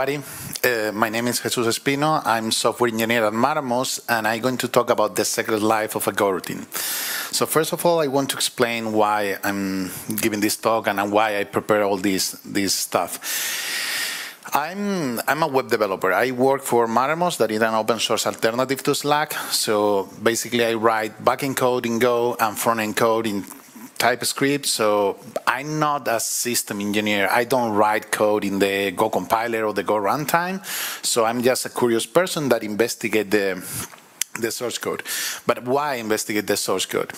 everybody. My name is Jesús Espino. I'm software engineer at Maramos, and I'm going to talk about the secret life of a goroutine. So first of all, I want to explain why I'm giving this talk and why I prepare all this stuff. I'm a web developer. I work for Maramos, that is an open source alternative to Slack. So basically, I write backend code in Go and front-end code in TypeScript, so I'm not a system engineer. I don't write code in the Go compiler or the Go runtime, so I'm just a curious person that investigates the source code. But why investigate the source code?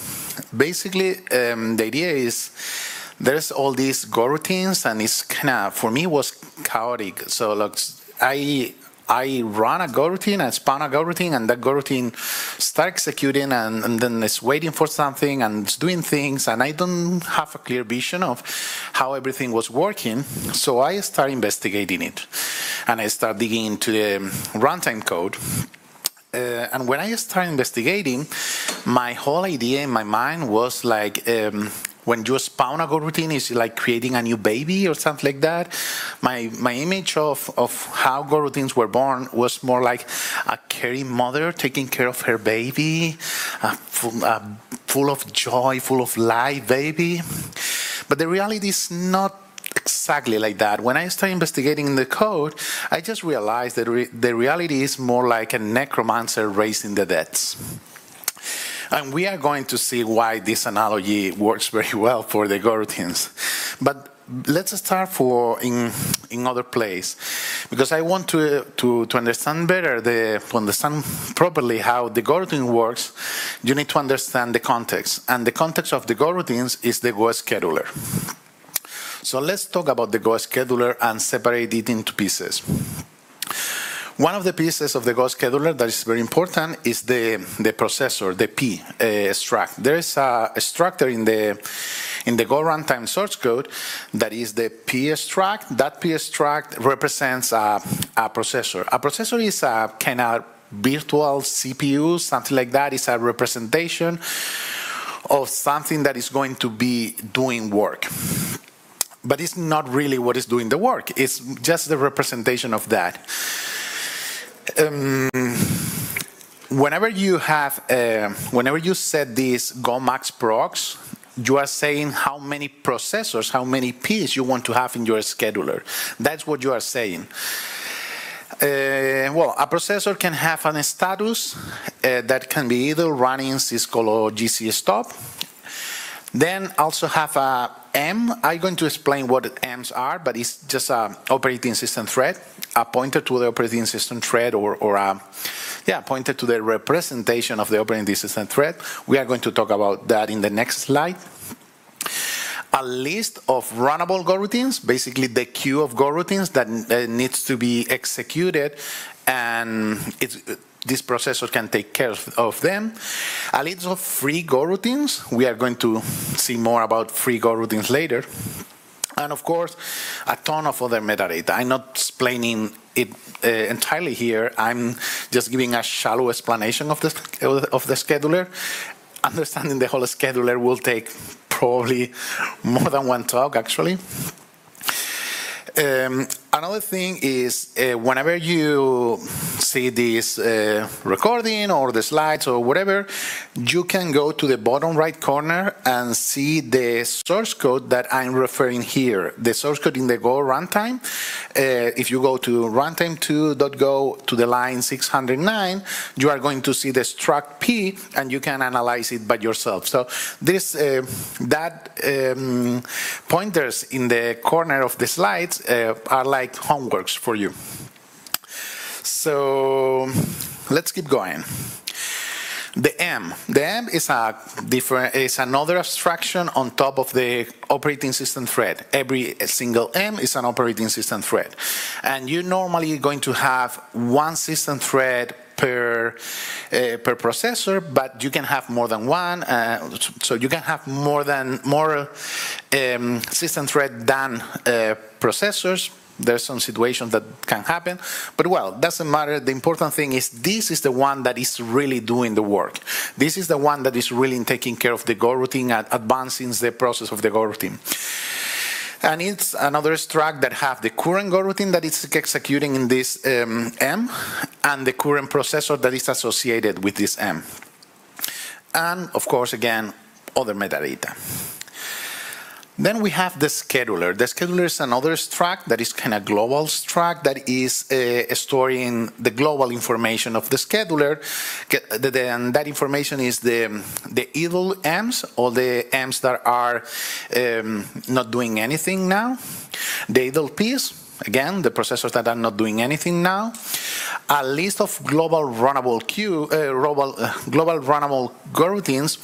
Basically, the idea is there's all these goroutines, and it's kind of, for me, it was chaotic. So look, I run a goroutine, I spawn a goroutine, and that goroutine starts executing, and then it's waiting for something, and it's doing things, and I don't have a clear vision of how everything was working. So I start investigating it, and I start digging into the runtime code. And when I started investigating, my whole idea in my mind was like, when you spawn a goroutine, it's like creating a new baby or something like that. My image of how goroutines were born was more like a caring mother taking care of her baby, full of joy, full of life baby. But the reality is not exactly like that. When I started investigating the code, I just realized that the reality is more like a necromancer raising the dead. And we are going to see why this analogy works very well for the goroutines. But let's start in other place, because I want to understand better, to understand properly how the goroutine works. You need to understand the context, and the context of the goroutines is the Go scheduler. So let's talk about the Go scheduler and separate it into pieces. One of the pieces of the Go scheduler that is very important is the processor, the P struct. There is a structure in the Go runtime source code that is the P struct. That P struct represents a processor. A processor is a kind of virtual CPU, something like that. It's a representation of something that is going to be doing work. But it's not really what is doing the work. It's just the representation of that. Whenever you set this Go max procs, you are saying how many processors, how many Ps you want to have in your scheduler. That's what you are saying. Well, a processor can have a status that can be either running syscall or GC stop. Then also have a M. I'm going to explain what M's are, but it's just an operating system thread, a pointer to the operating system thread, or a pointer to the representation of the operating system thread. We are going to talk about that in the next slide. A list of runnable goroutines, basically the queue of goroutines that needs to be executed, and this processor can take care of them. A list of free goroutines. We are going to see more about free goroutines later. And of course, a ton of other metadata. I'm not explaining it entirely here. I'm just giving a shallow explanation of the scheduler. Understanding the whole scheduler will take probably more than one talk, actually. Another thing is whenever you see this recording or the slides or whatever, you can go to the bottom right corner and see the source code that I'm referring here, the source code in the Go runtime. If you go to runtime2.go to the line 609, you are going to see the struct P, and you can analyze it by yourself. So this pointers in the corner of the slides are like homeworks for you. So let's keep going. The M is another abstraction on top of the operating system thread. Every single M is an operating system thread, and you're normally going to have one system thread per processor, but you can have more than one. So you can have more system thread than processors. There's some situations that can happen, but well, doesn't matter. The important thing is this is the one that is really doing the work. This is the one that is really taking care of the goroutine, advancing the process of the goroutine. And it's another struct that have the current goroutine that is executing in this M and the current processor that is associated with this M. And of course, again, other metadata. Then we have the scheduler. The scheduler is another struct that is kind of global struct that is storing the global information of the scheduler. And that information is the idle M's, all the M's that are not doing anything now. The idle P's, again, the processors that are not doing anything now. A list of global runnable global runnable goroutines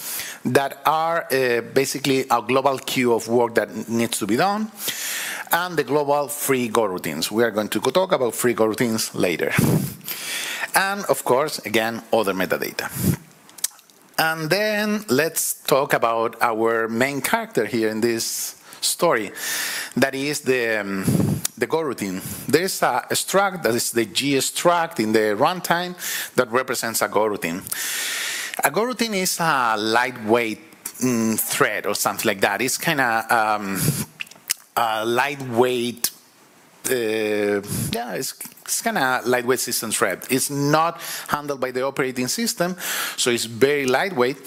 that are basically a global queue of work that needs to be done, and the global free goroutines. We are going to talk about free goroutines later. And of course, again, other metadata. And then let's talk about our main character here in this story. That is the goroutine. There is a struct that is the G struct in the runtime that represents a goroutine. A goroutine is a lightweight thread or something like that. It's kind of a lightweight, it's kind of lightweight system thread. It's not handled by the operating system, so it's very lightweight.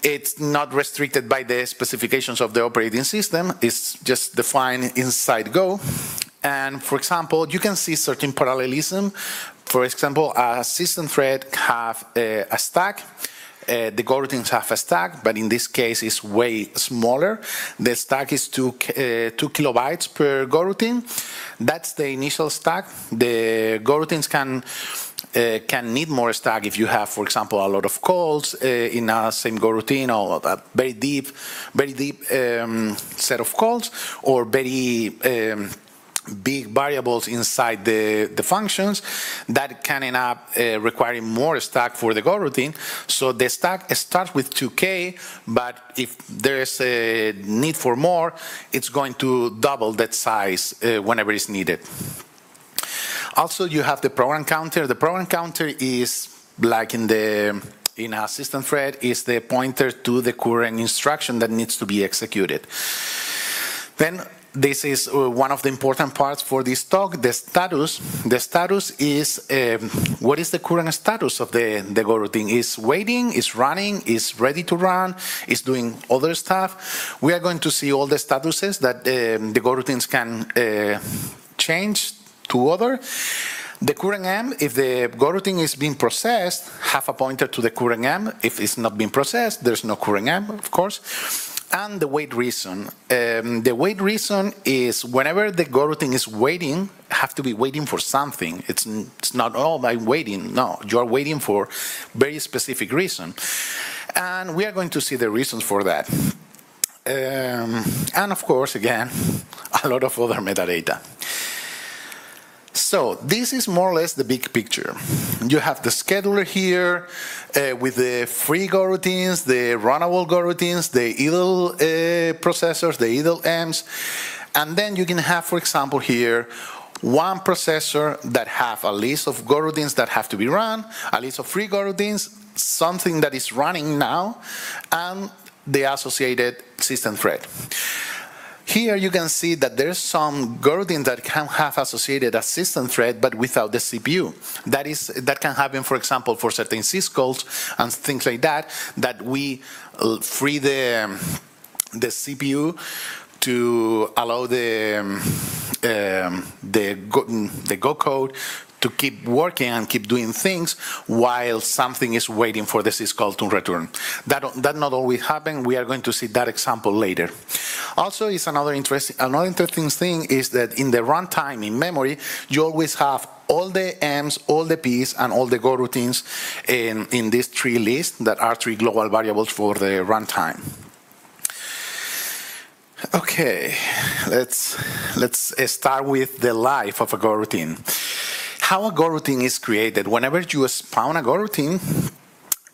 It's not restricted by the specifications of the operating system. It's just defined inside Go. And for example, you can see certain parallelism. For example, a system thread have a stack. The goroutines have a stack, but in this case it's way smaller. The stack is 2 kilobytes per goroutine. That's the initial stack. The goroutines can need more stack if you have, for example, a lot of calls in a same goroutine, or a very deep set of calls, or very big variables inside the functions that can end up requiring more stack for the goroutine. So the stack starts with 2K, but if there's a need for more, it's going to double that size whenever it's needed. Also, you have the program counter. The program counter is like in a system thread, is the pointer to the current instruction that needs to be executed. Then this is one of the important parts for this talk, the status. The status is what is the current status of the goroutine? Is waiting, is running, is ready to run, is doing other stuff. We are going to see all the statuses that the goroutines can change to other. The current M, if the goroutine is being processed, have a pointer to the current M. If it's not being processed, there's no current M, of course. And the wait reason. The wait reason is whenever the goroutine is waiting, have to be waiting for something. It's not, oh, I'm waiting. No, you are waiting for very specific reason. And we are going to see the reasons for that. And of course, again, a lot of other metadata. So this is more or less the big picture. You have the scheduler here with the free goroutines, the runnable goroutines, the idle processors, the idle M's. And then you can have, for example, here, one processor that have a list of goroutines that have to be run, a list of free goroutines, something that is running now, and the associated system thread. Here you can see that there's some goroutines that can have associated a system thread, but without the CPU. That can happen, for example, for certain syscalls and things like that, that we free the CPU to allow the Go code to keep working and keep doing things while something is waiting for the syscall to return. That not always happen. We are going to see that example later. Also, is another interesting thing is that in the runtime in memory, you always have all the M's, all the P's, and all the goroutines in this tree list that are 3 global variables for the runtime. Okay, let's start with the life of a goroutine. How a goroutine is created. Whenever you spawn a goroutine,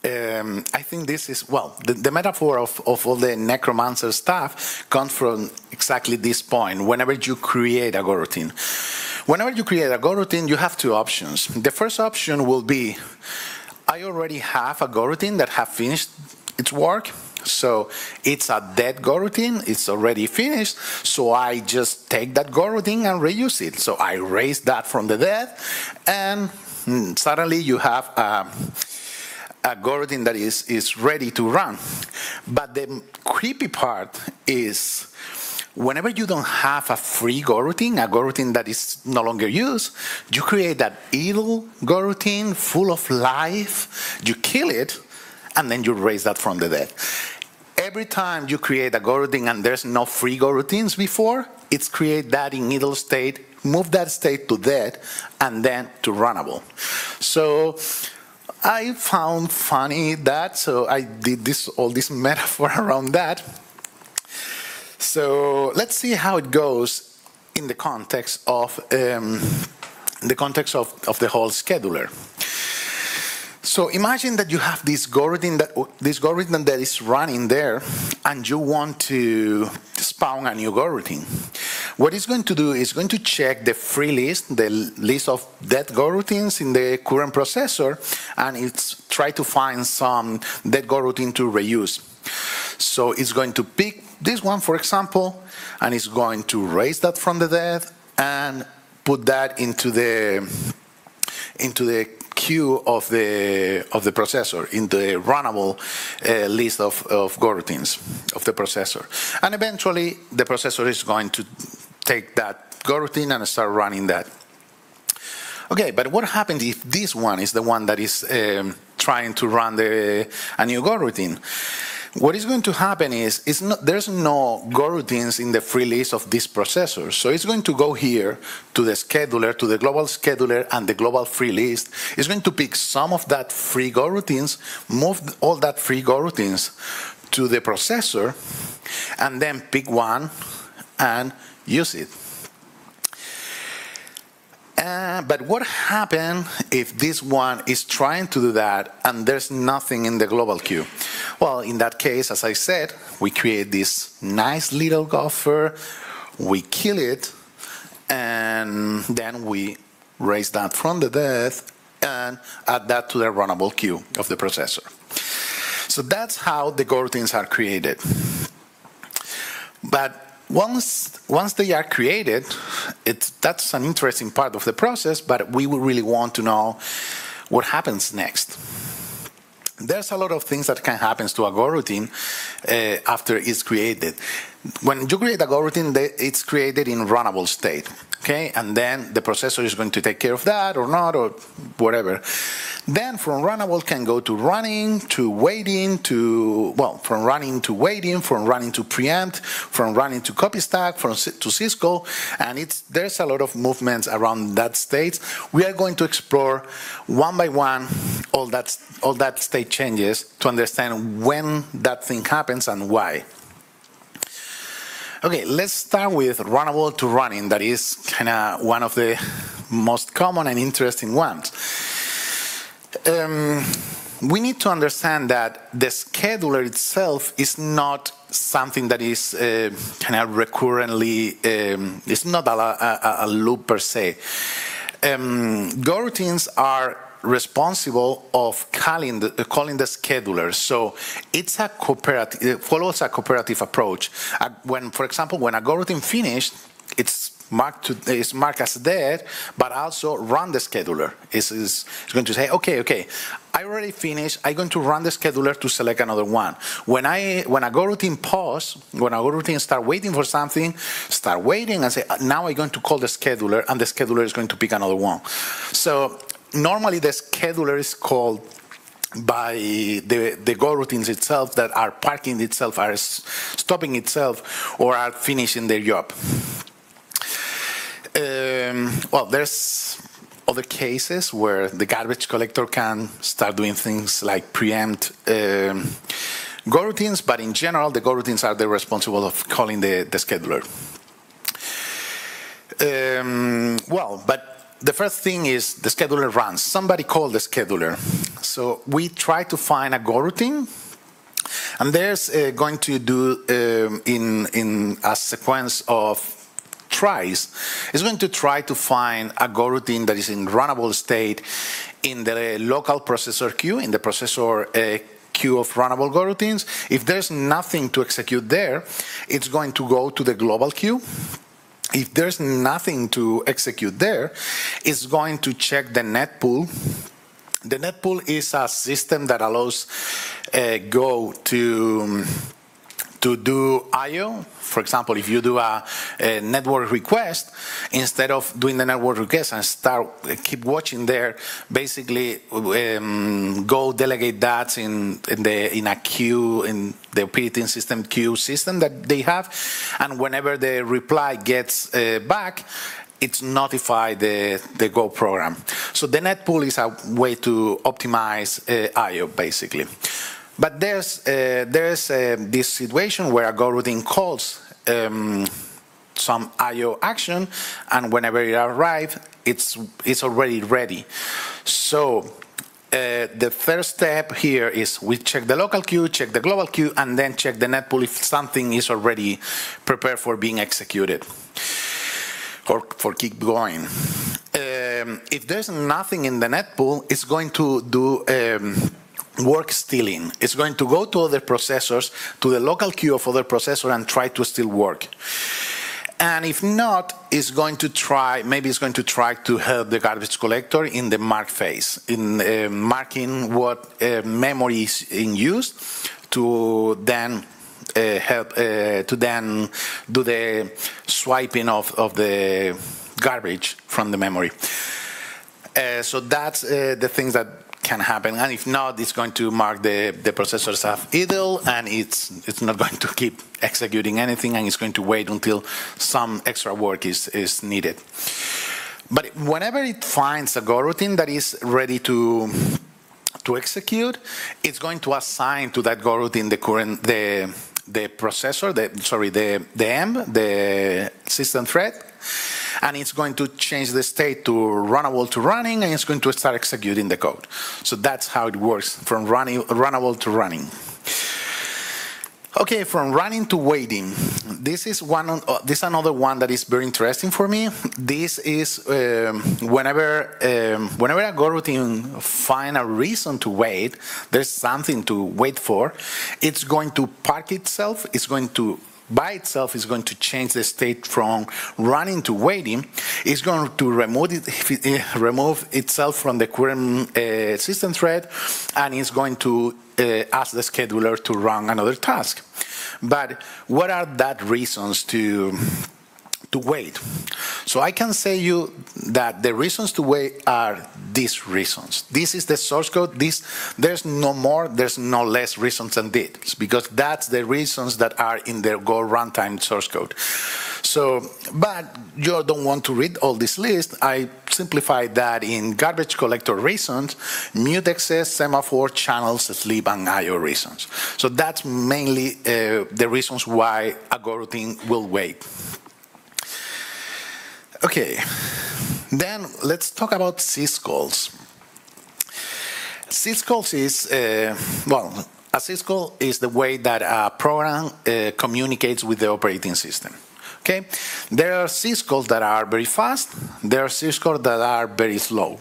I think this is, well, the metaphor of all the necromancer stuff comes from exactly this point. Whenever you create a goroutine. Whenever you create a goroutine, you have 2 options. The first option will be, I already have a goroutine that have finished its work, So it's a dead goroutine, it's already finished, so I just take that goroutine and reuse it. So I raise that from the dead, and suddenly you have a goroutine that is ready to run. But the creepy part is, whenever you don't have a free goroutine, a goroutine that is no longer used, you create that idle goroutine full of life, you kill it, and then you raise that from the dead. Every time you create a goroutine and there's no free goroutines before, it's create that in idle state, move that state to dead, and then to runnable. So I found funny that, so I did all this metaphor around that. So let's see how it goes in the context of the whole scheduler. So imagine that you have this goroutine that is running there, and you want to spawn a new goroutine. What it's going to do is going to check the free list, the list of dead goroutines in the current processor, and it's try to find some dead goroutine to reuse. So it's going to pick this one, for example, and it's going to raise that from the dead and put that into the queue of the processor, in the runnable list of goroutines of the processor. And eventually, the processor is going to take that goroutine and start running that. Okay, but what happens if this one is the one that is trying to run a new goroutine? What is going to happen is there's no goroutines in the free list of this processor. So it's going to go here to the scheduler, to the global scheduler and the global free list. It's going to pick some of that free goroutines, move all that free goroutines to the processor, and then pick one and use it. But what happens if this one is trying to do that and there's nothing in the global queue? Well, in that case, as I said, we create this nice little buffer, we kill it, and then we raise that from the dead and add that to the runnable queue of the processor. So that's how the goroutines are created. But once they are created, that's an interesting part of the process, but we would really want to know what happens next. There's a lot of things that can happen to a goroutine after it's created. When you create a goroutine, it's created in runnable state, okay? And then the processor is going to take care of that or not, or whatever. Then from runnable can go to running, to waiting, from running to waiting, from running to preempt, from running to copy stack, to Cisco, and there's a lot of movements around that state. We are going to explore one by one all that state changes to understand when that thing happens and why. Okay, let's start with runnable to running. That is kind of one of the most common and interesting ones. We need to understand that the scheduler itself is not something that is kind of recurrently, it's not a loop per se. Goroutines are responsible of calling the scheduler. So it's a cooperative, it follows a cooperative approach. For example, when a goroutine finished, it's marked as dead, but also run the scheduler. It's going to say, okay, I already finished. I'm going to run the scheduler to select another one. When a goroutine pause, when a goroutine start waiting for something, start waiting and say, now I'm going to call the scheduler, and the scheduler is going to pick another one. So normally the scheduler is called by the goroutines itself that are parking itself, are stopping itself, or are finishing their job. Well, there's other cases where the garbage collector can start doing things like preempt goroutines, but in general, the goroutines are the responsible of calling the scheduler. But the first thing is the scheduler runs. Somebody called the scheduler. So we try to find a goroutine, and there's going to do in a sequence of tries. It's going to try to find a goroutine that is in runnable state in the local processor queue, in the processor queue of runnable goroutines. If there's nothing to execute there, it's going to go to the global queue. If there's nothing to execute there, it's going to check the net pool. The net pool is a system that allows Go to do I/O. For example, if you do a network request, instead of doing the network request and keep watching there, basically Go delegate that in a queue, in the operating system queue system that they have, and whenever the reply gets back, it's notified the Go program. So the net pool is a way to optimize I/O, basically. But there's this situation where a goroutine calls some I/O action, and whenever it arrives, it's already ready. So the first step here is we check the local queue, check the global queue, and then check the net pool if something is already prepared for being executed or for keep going. If there's nothing in the net pool, it's going to do work stealing. It's going to go to other processors, to the local queue of other processors, and try to steal work. And if not, it's going to try, maybe it's going to try to help the garbage collector in the mark phase, in marking what memory is in use, to then help to then do the swiping of the garbage from the memory. So that's the things that can happen, and if not, it's going to mark the processors as idle, and it's not going to keep executing anything, and it's going to wait until some extra work is needed. But whenever it finds a goroutine that is ready to execute, it's going to assign to that goroutine the processor, the M, the system thread, and it's going to change the state to runnable to running, and it's going to start executing the code. So that's how it works, from runnable to running. Okay, from running to waiting. This is another one that is very interesting for me. This is whenever a goroutine finds a reason to wait, there's something to wait for, it's going to park itself, it's going to by itself is going to change the state from running to waiting. It's going to remove itself from the current system thread, and it's going to ask the scheduler to run another task. But what are that reasons to wait? So I can say you that the reasons to wait are these reasons. This is the source code. There's no more, there's no less reasons than this, because that's the reasons that are in the Go runtime source code. So, but you don't want to read all this list. I simplified that in garbage collector reasons, mutexes, semaphore, channels, sleep, and I/O reasons. So that's mainly the reasons why a goroutine will wait. Okay, then let's talk about syscalls. Syscalls is, a syscall is the way that a program communicates with the operating system. Okay, there are syscalls that are very fast, there are syscalls that are very slow,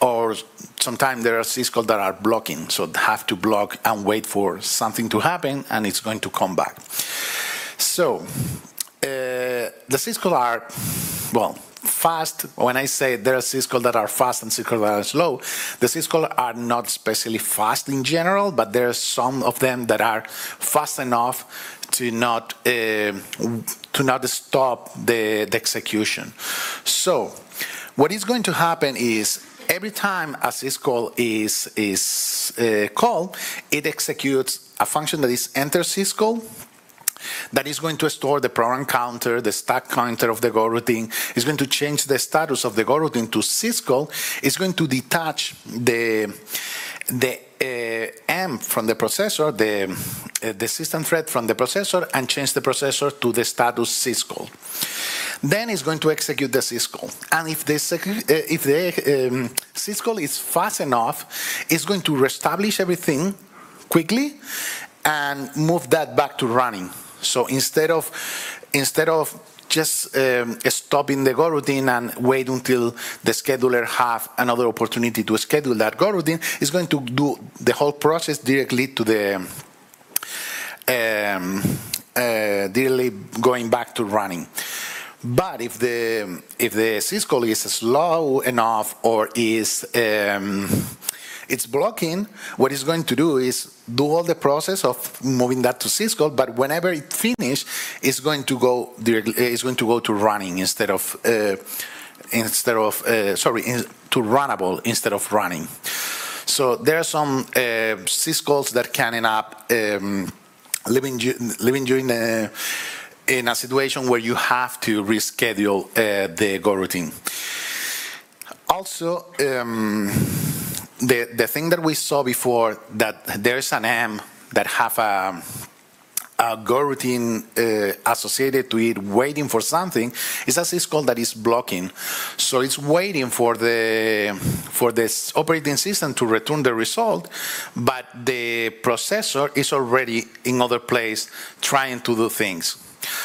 or sometimes there are syscalls that are blocking, so they have to block and wait for something to happen, and it's going to come back. So, the syscalls are, fast. When I say there are syscalls that are fast and syscalls that are slow, the syscalls are not especially fast in general, but there are some of them that are fast enough to not stop the execution. So what is going to happen is every time a syscall is called, it executes a function that is enter syscall, that is going to store the program counter, the stack counter of the goroutine. It's going to change the status of the goroutine to syscall. It's going to detach the M from the processor, the system thread from the processor, and change the processor to the status syscall. Then it's going to execute the syscall. And if the syscall is fast enough, it's going to reestablish everything quickly and move that back to running. So instead of just stopping the goroutine and wait until the scheduler have another opportunity to schedule that goroutine. It's going to do the whole process directly to the directly going back to running. But if the syscall is slow enough or is it's blocking, what it's going to do is do all the process of moving that to syscall, but whenever it finishes, it's going to go directly. It's going to go to running to runnable instead of running. So there are some syscalls that can end up leaving you in a situation where you have to reschedule the goroutine. Also, the thing that we saw before, that there's an M that have a goroutine associated to it waiting for something, is a syscall that is blocking. So it's waiting for this operating system to return the result, but the processor is already in other place trying to do things.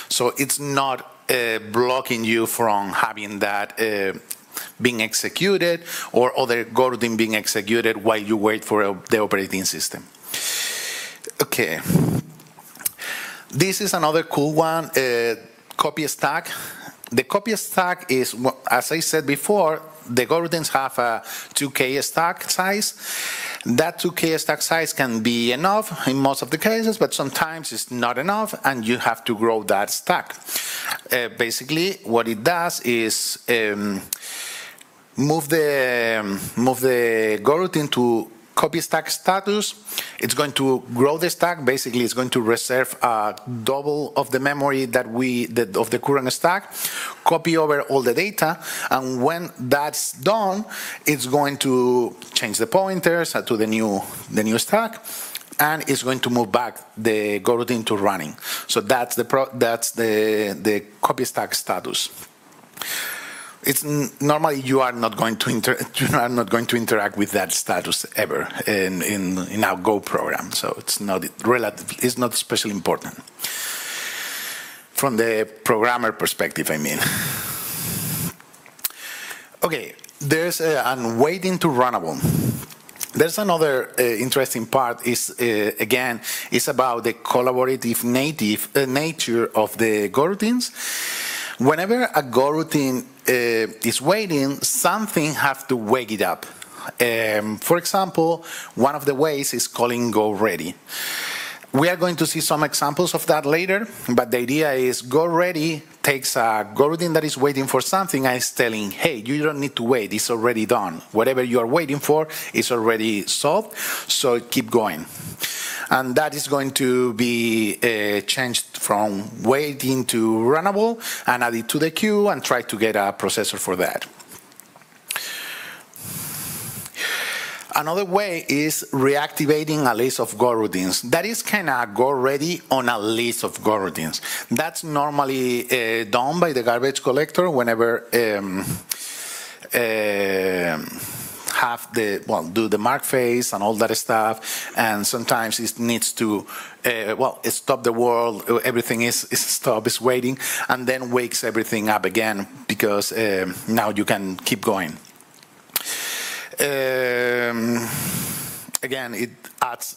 So it's not blocking you from having that being executed or other goroutine being executed while you wait for the operating system. Okay. This is another cool one, copy stack. The copy stack is, as I said before, the goroutines have a 2K stack size. That 2K stack size can be enough in most of the cases, but sometimes it's not enough and you have to grow that stack. Basically, what it does is move the goroutine to copy stack status. It's going to grow the stack. Basically, it's going to reserve double of the memory of the current stack, copy over all the data, and when that's done, it's going to change the pointers to the new stack, and it's going to move back the goroutine to running. So that's the copy stack status. It's normally you are not going to interact with that status ever in our Go program, so it's not especially important from the programmer perspective, I mean. Okay, there's waiting to runnable. There's another interesting part is again is about the collaborative nature of the goroutines. Whenever a goroutine is waiting, something has to wake it up. For example, one of the ways is calling go ready. We are going to see some examples of that later, but the idea is go ready takes a goroutine that is waiting for something and is telling, hey, you don't need to wait, it's already done. Whatever you are waiting for is already solved, so keep going. And that is going to be changed from waiting to runnable and added to the queue and try to get a processor for that. Another way is reactivating a list of goroutines. That is kind of go ready on a list of goroutines. That's normally done by the garbage collector whenever do the mark phase and all that stuff, and sometimes it needs to stop the world, everything is stopped, is waiting, and then wakes everything up again because now you can keep going. Again, it adds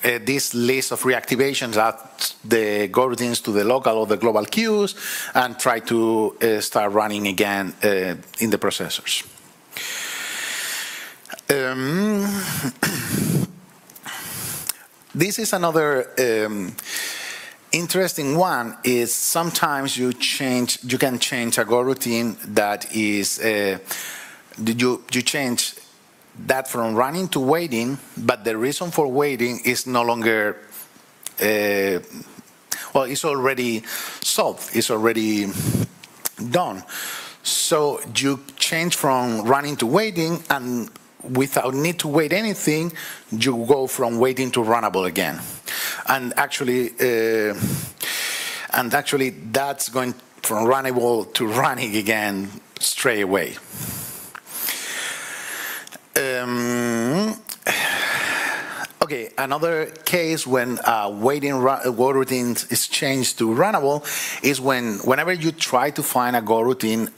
this list of reactivations, adds the goroutines to the local or the global queues and try to start running again in the processors. This is another interesting one. Is sometimes you can change a goroutine that is you change that from running to waiting, but the reason for waiting is no longer it's already solved, it's already done. So you change from running to waiting, and without need to wait anything, you go from waiting to runnable again. And actually that's going from runnable to running again straight away. Okay, another case when waiting goroutine is changed to runnable is whenever you try to find a goroutine,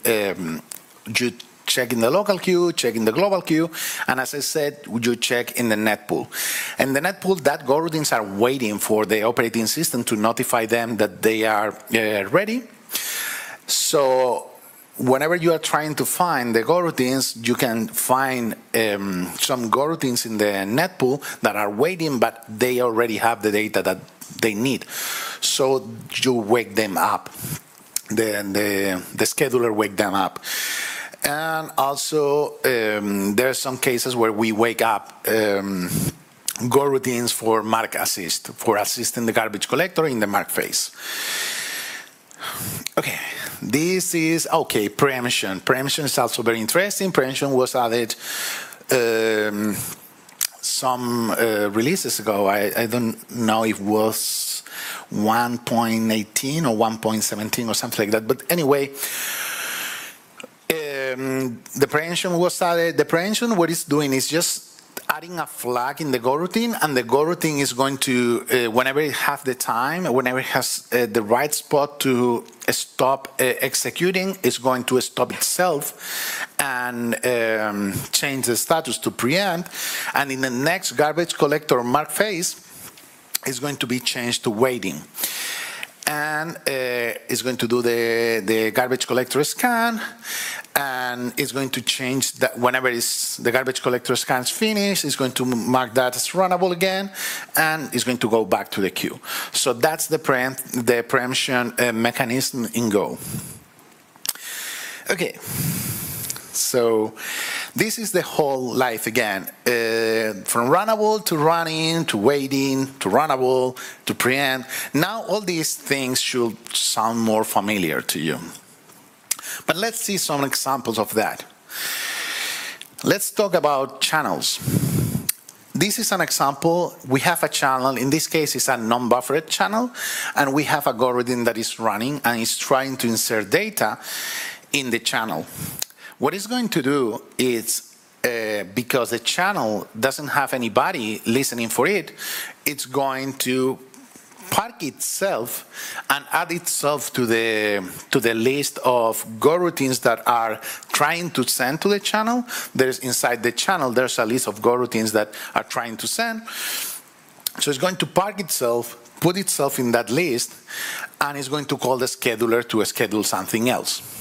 you check in the local queue, check in the global queue, and as I said, you check in the net pool. And the net pool, that goroutines are waiting for the operating system to notify them that they are ready. So whenever you are trying to find the goroutines, you can find some goroutines in the net pool that are waiting, but they already have the data that they need. So you wake them up. The scheduler wake them up. And also, there are some cases where we wake up goroutines for mark assist, for assisting the garbage collector in the mark phase. Okay, this is, okay, preemption. Preemption is also very interesting. Preemption was added some releases ago. I don't know if it was 1.18 or 1.17 or something like that. But anyway, the preemption was added. The preemption, what it's doing is just adding a flag in the goroutine, and the goroutine is going to, whenever it has the time, whenever it has the right spot to stop executing, it's going to stop itself and change the status to preempt, and in the next garbage collector mark phase, it's going to be changed to waiting. And it's going to do the garbage collector scan, and it's going to change that whenever the garbage collector scan is finished, it's going to mark that as runnable again, and it's going to go back to the queue. So that's the preemption mechanism in Go. Okay, so this is the whole life again, from runnable to running, to waiting, to runnable, to preempt. Now all these things should sound more familiar to you. But let's see some examples of that. Let's talk about channels. This is an example. We have a channel. In this case, it's a non-buffered channel, and we have a goroutine that is running and is trying to insert data in the channel. What it's going to do is, because the channel doesn't have anybody listening for it, it's going to park itself and add itself to the list of goroutines that are trying to send to the channel. There's inside the channel, there's a list of goroutines that are trying to send. So it's going to park itself, put itself in that list, and it's going to call the scheduler to schedule something else.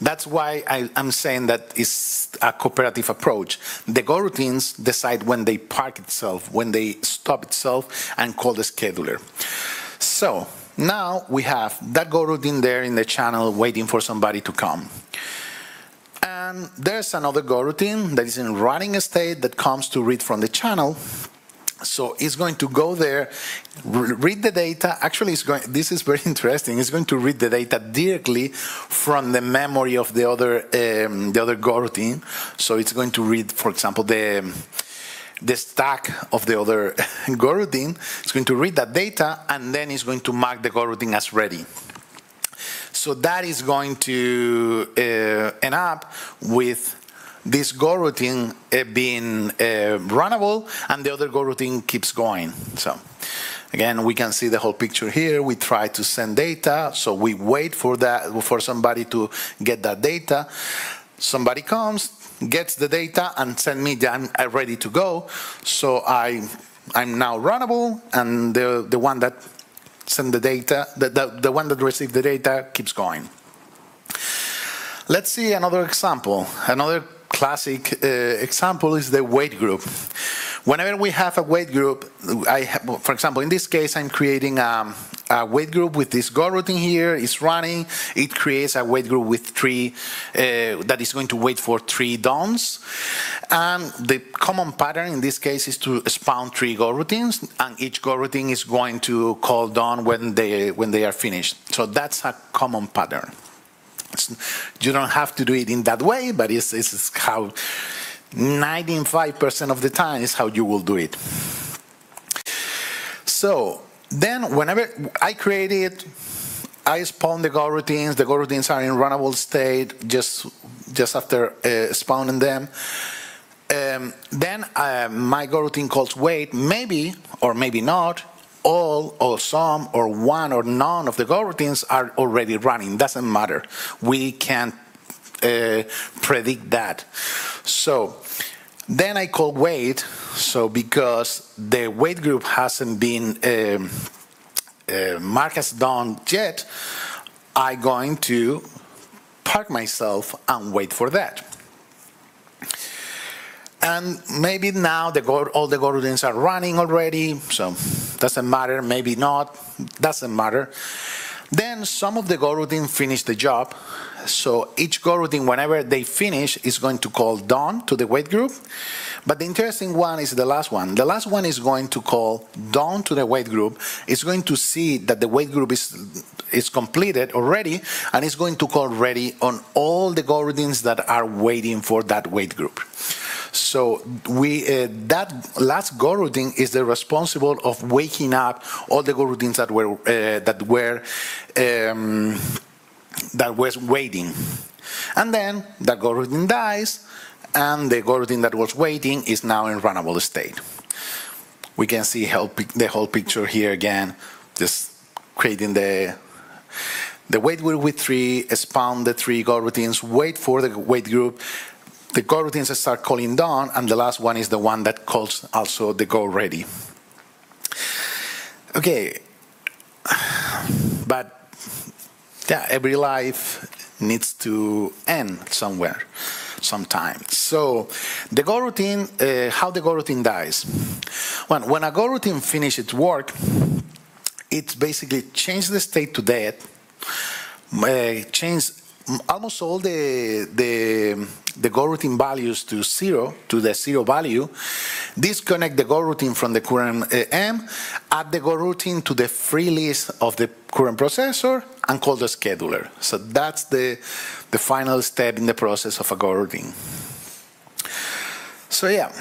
That's why I'm saying that it's a cooperative approach. The goroutines decide when they park itself, when they stop itself, and call the scheduler. So now we have that goroutine there in the channel waiting for somebody to come. And there's another goroutine that is in running state that comes to read from the channel. So it's going to go there, read the data. Actually, this is very interesting. It's going to read the data directly from the memory of the other goroutine. So it's going to read, for example, the stack of the other goroutine. It's going to read that data, and then it's going to mark the goroutine as ready. So that is going to end up with this goroutine being runnable, and the other goroutine keeps going. So again, we can see the whole picture here. We try to send data, so we wait for somebody to get that data. Somebody comes, gets the data, and send me I'm ready to go. So I'm now runnable, and the one that sent the data, the one that received the data keeps going. Let's see another example. Another classic example is the wait group. Whenever we have a wait group, for example, in this case, I'm creating a wait group with this goroutine here. It's running. It creates a wait group with that is going to wait for 3 dawns. And the common pattern in this case is to spawn 3 goroutines, and each goroutine is going to call dawn when they are finished. So that's a common pattern. You don't have to do it in that way, but it's how 95% of the time is how you will do it. So then whenever I create it, I spawn the goroutines. The goroutines are in runnable state just after spawning them. Then my goroutine calls wait, maybe or maybe not, all or some or one or none of the goroutines are already running. Doesn't matter. We can't predict that. So then I call wait. So because the wait group hasn't been marked as done yet, I'm going to park myself and wait for that. And maybe now all the goroutines are running already, so doesn't matter, maybe not, doesn't matter. Then some of the goroutines finish the job, so each goroutine, whenever they finish, is going to call done to the wait group. But the interesting one is the last one. The last one is going to call done to the wait group. It's going to see that the wait group is completed already, and it's going to call ready on all the goroutines that are waiting for that wait group. So that last goroutine is the responsible of waking up all the goroutines that was waiting. And then that goroutine dies, and the goroutine that was waiting is now in runnable state. We can see the whole picture here again, just creating the wait group with 3, spawn the 3 goroutines, wait for the wait group. The goroutines start calling done, and the last one is the one that calls also the go ready. Okay, but yeah, every life needs to end somewhere, sometime. So the goroutine, how the goroutine dies. When a goroutine finishes its work, it basically changes the state to dead, change almost all the goroutine values to 0, to the 0 value, disconnect the goroutine from the current M, add the goroutine to the free list of the current processor, and call the scheduler. So that's the final step in the process of a goroutine. So yeah.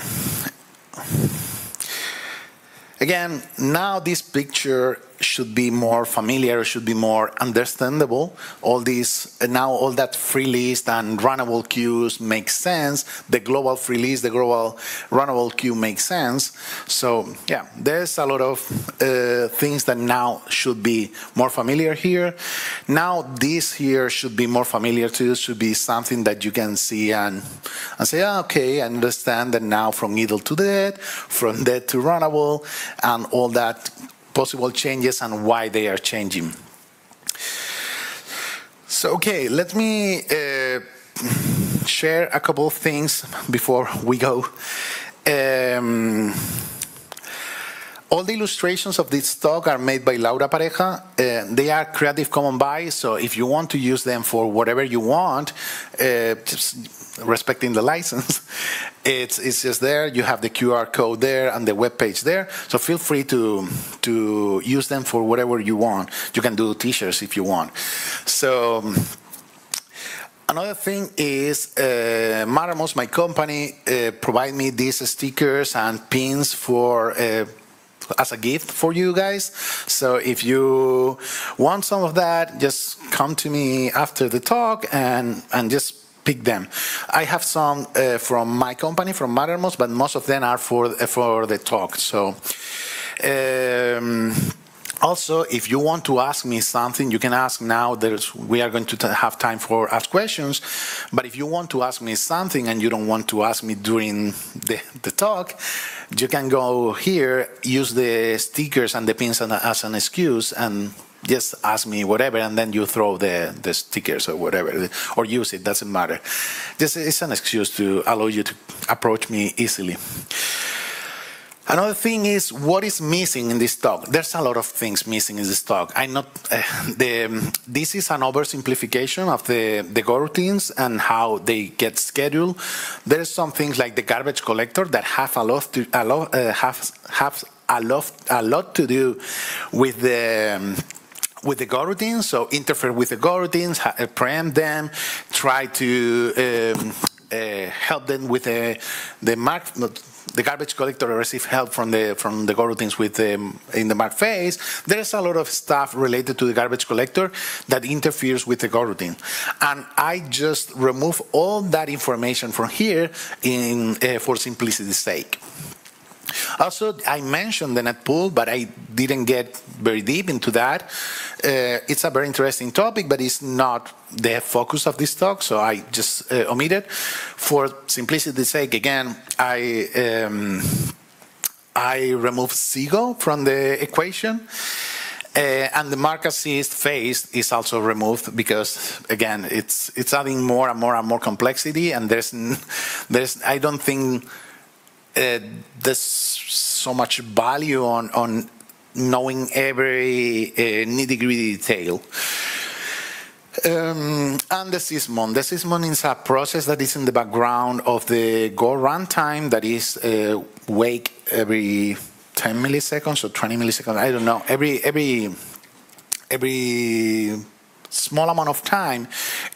Again, now this picture should be more familiar, should be more understandable. All that free list and runnable queues make sense. The global free list, the global runnable queue makes sense. So yeah, there's a lot of things that now should be more familiar here. Now this here should be more familiar too. Should be something that you can see and say, oh, okay, I understand that now from idle to dead, from dead to runnable, and all that possible changes and why they are changing. So, okay, let me share a couple of things before we go. All the illustrations of this talk are made by Laura Pareja. They are Creative Commons by, so if you want to use them for whatever you want, just respecting the license, it's just there. You have the QR code there and the web page there. So feel free to use them for whatever you want. You can do t-shirts if you want. So another thing is Maramos, my company, provide me these stickers and pins for as a gift for you guys. So if you want some of that, just come to me after the talk and just pick them. I have some from my company, from Maramos, but most of them are for the talk. So also, if you want to ask me something, you can ask now. We are going to have time for ask questions. But if you want to ask me something and you don't want to ask me during the talk, you can go here, use the stickers and the pins as an excuse, and just ask me whatever, and then you throw the stickers or whatever, or use it, doesn't matter. This is an excuse to allow you to approach me easily. Another thing is what is missing in this talk. There's a lot of things missing in this talk. This is an oversimplification of the goroutines and how they get scheduled. There's some things like the garbage collector that have a lot to do with the goroutines. So interfere with the goroutines, preempt them, try to help them with the garbage collector receive help from the goroutines in the mark phase. There's a lot of stuff related to the garbage collector that interferes with the goroutine, and I just remove all that information from here for simplicity's sake. Also, I mentioned the net pool, but I didn't get very deep into that. It's a very interesting topic, but it's not the focus of this talk, so I just omit it. For simplicity's sake, again, I remove SIGO from the equation. And the mark assist phase is also removed because, again, it's adding more and more and more complexity, and I don't think there's so much value on knowing every nitty-gritty detail. And the sysmon. The sysmon is a process that is in the background of the Go runtime that is wake every 10 milliseconds or 20 milliseconds. I don't know. Every small amount of time,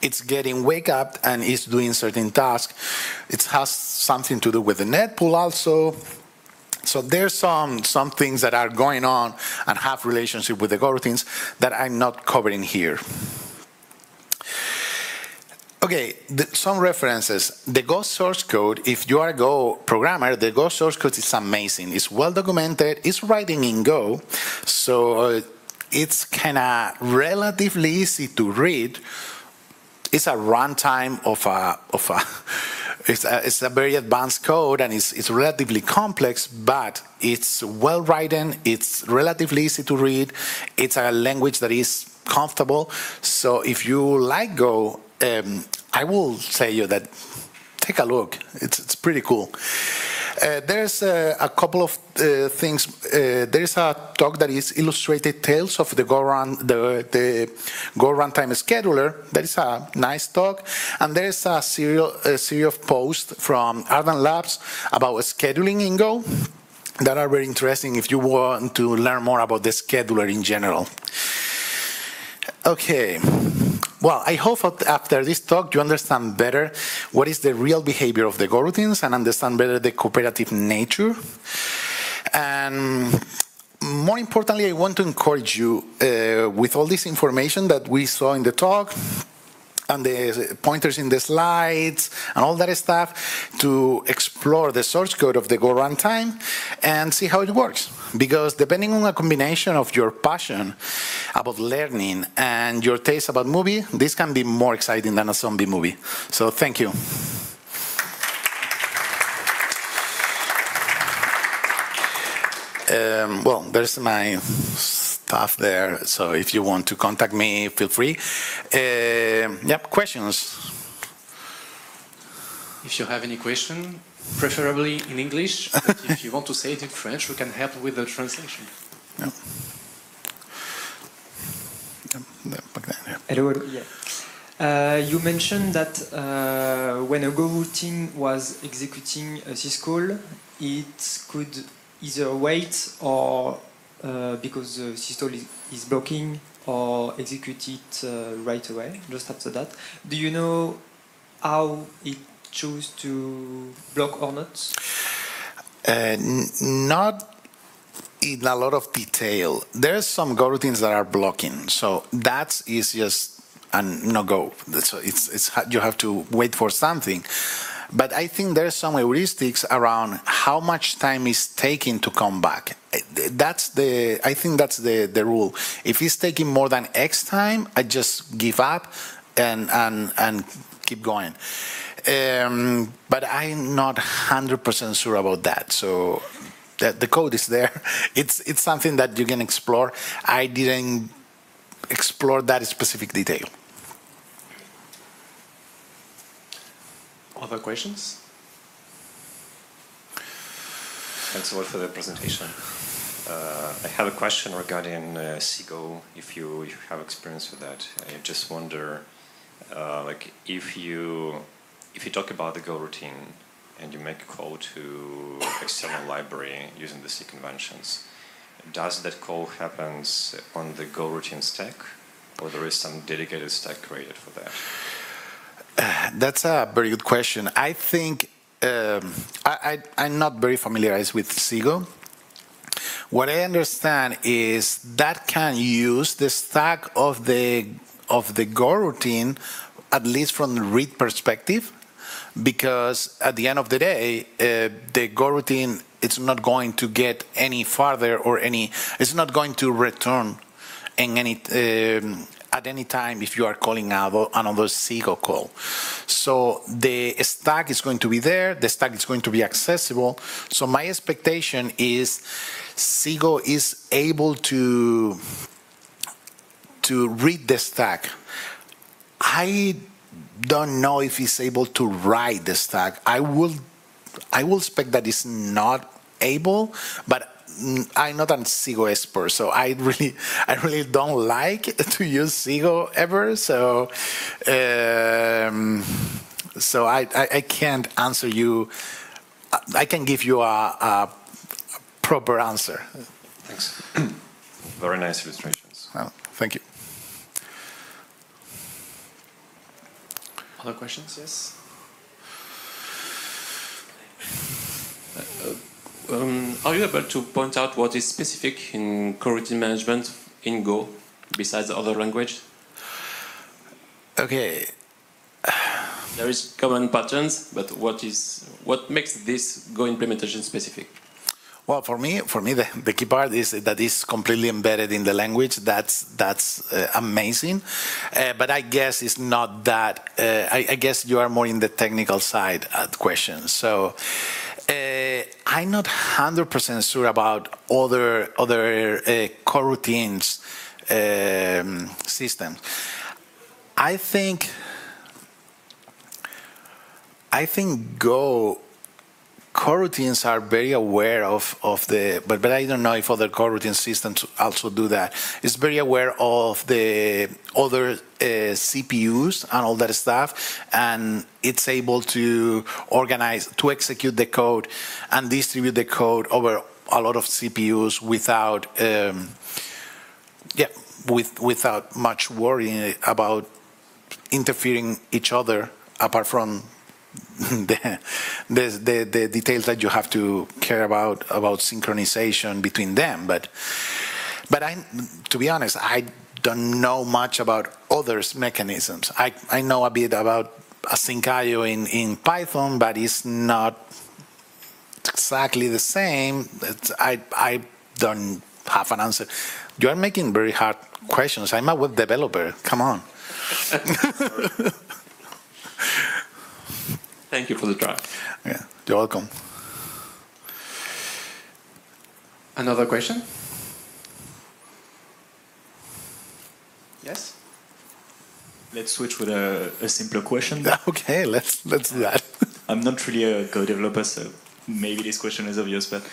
it's getting wake up and it's doing certain tasks. It has something to do with the net pool also. So there's some things that are going on and have relationship with the goroutines that I'm not covering here. Okay, some references. The Go source code, if you are a Go programmer, the Go source code is amazing. It's well documented. It's writing in Go, so it's kind of relatively easy to read. It's a runtime it's a very advanced code, and it's relatively complex, but it's well written. It's relatively easy to read. It's a language that is comfortable. So if you like Go, I will say you that take a look. It's pretty cool. There's a couple of things. There's a talk that is illustrated tales of the Go runtime scheduler. That is a nice talk. And there's a series of posts from Ardan Labs about scheduling in Go that are very interesting if you want to learn more about the scheduler in general. Okay. Well, I hope after this talk you understand better what is the real behavior of the goroutines and understand better the cooperative nature. And more importantly, I want to encourage you with all this information that we saw in the talk and the pointers in the slides and all that stuff to explore the source code of the Go runtime and see how it works. Because depending on a combination of your passion about learning and your taste about movie, this can be more exciting than a zombie movie. So thank you. Well, there's my stuff there, so if you want to contact me, feel free. Yep, questions? If you have any question, preferably in English, but if you want to say it in French, we can help with the translation. Yeah. Hello. Yeah. You mentioned that when a Go routine was executing a syscall, it could either wait or because the syscall is blocking, or execute it right away, just after that. Do you know how it choose to block or not? Not in a lot of detail. There's some goroutines that are blocking, so that is just a no-go. So you have to wait for something. But I think there's some heuristics around how much time is taking to come back. I think that's the rule. If it's taking more than X time, I just give up and keep going. But I'm not 100% sure about that. So the code is there. It's something that you can explore. I didn't explore that specific detail. Other questions? Thanks a lot for the presentation. I have a question regarding SIGO, if you have experience with that. I just wonder, like, if you talk about the Go routine and you make a call to external library using the C conventions, does that call happens on the Go routine stack, or there is some dedicated stack created for that? That's a very good question. I think I'm not very familiarized with SIGO. What I understand is that can use the stack of the goroutine, at least from the read perspective, because at the end of the day, the goroutine, it's not going to get any farther or it's not going to return in any at any time if you are calling another SIGO call. So the stack is going to be there, the stack is going to be accessible. So my expectation is SIGO is able to read the stack. I don't know if it's able to write the stack. I will expect that it's not able, but I'm not a SIGO expert, so I really don't like to use SIGO ever. So I can't answer you. I can give you a proper answer. Thanks. Very nice illustrations. Well, thank you. Other questions? Yes. Are you able to point out what is specific in goroutine management in Go besides the other language? Okay. There is common patterns, but what makes this Go implementation specific? Well, for me, the key part is that it's completely embedded in the language. That's amazing. But I guess it's not that. I guess you are more in the technical side at questions. So I'm not 100% sure about other coroutines systems. I think Go coroutines are very aware of the, but I don't know if other coroutine systems also do that. It's very aware of the other CPUs and all that stuff, and it's able to organize, to execute the code and distribute the code over a lot of CPUs without, without much worrying about interfering each other, apart from the details that you have to care about synchronization between them. But to be honest, I don't know much about others' mechanisms. I know a bit about async.io in Python, but it's not exactly the same. I don't have an answer. You are making very hard questions. I'm a web developer. Come on. Thank you for the try. Yeah, you're welcome. Another question? Yes? Let's switch with a simpler question. Okay, let's do that. I'm not really a Go developer, so maybe this question is obvious, but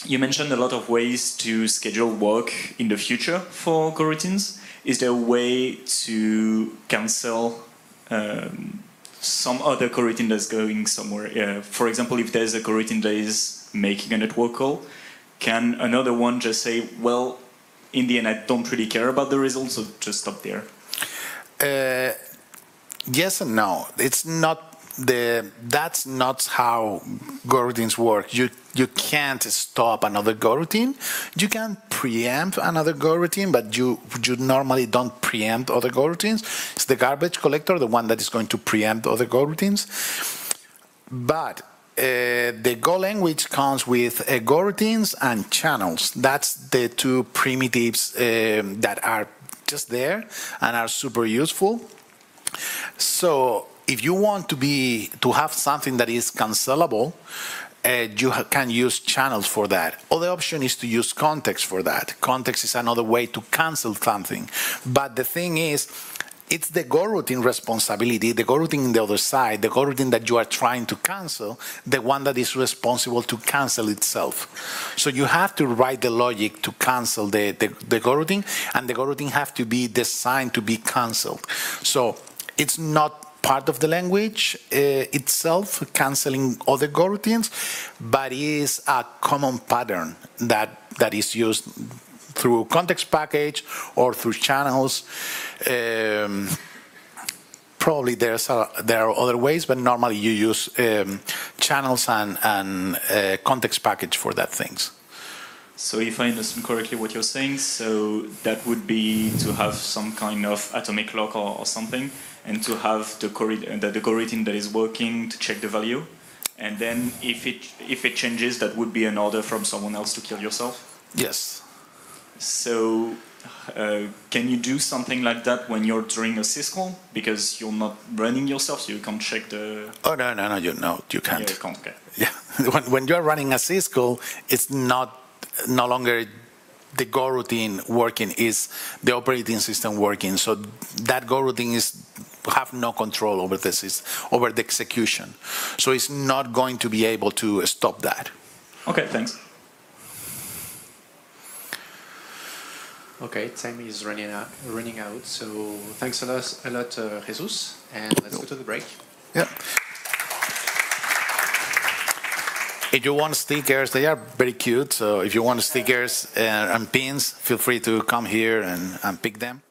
you mentioned a lot of ways to schedule work in the future for goroutines. Is there a way to cancel some other coroutine that's going somewhere? For example, if there's a coroutine that is making a network call, can another one just say, well, in the end, I don't really care about the results, so just stop there? Yes and no. It's not that's not how goroutines work. You can't stop another goroutine. You can preempt another goroutine, but you normally don't preempt other goroutines. It's the garbage collector, the one that is going to preempt other goroutines. But the Go language comes with goroutines and channels. That's the two primitives that are just there and are super useful. So if you want to have something that is cancelable, you can use channels for that. Other option is to use context for that. Context is another way to cancel something. But the thing is, it's the goroutine responsibility, the goroutine on the other side, the goroutine that you are trying to cancel, the one that is responsible to cancel itself. So you have to write the logic to cancel the goroutine, and the goroutine have to be designed to be canceled. So it's not part of the language itself, canceling other goroutines, but is a common pattern that is used through context package or through channels. probably there are other ways, but normally you use channels and context package for that things. So if I understand correctly what you're saying, so that would be to have some kind of atomic lock or something, and to have the goroutine that is working to check the value, and then if it changes, that would be an order from someone else to kill yourself? Yes. So can you do something like that when you're doing a syscall? Because you're not running yourself, so you can't check the... Oh, no, you can't. Yeah, you can't, okay. Yeah. When you're running a syscall, it's no longer the goroutine working, is the operating system working. So that goroutine have no control over over the execution. So it's not going to be able to stop that. Okay, thanks. Okay, time is running out. So thanks a lot, Jesus, and let's go to the break. Yeah. If you want stickers, they are very cute. So if you want stickers and pins, feel free to come here and pick them.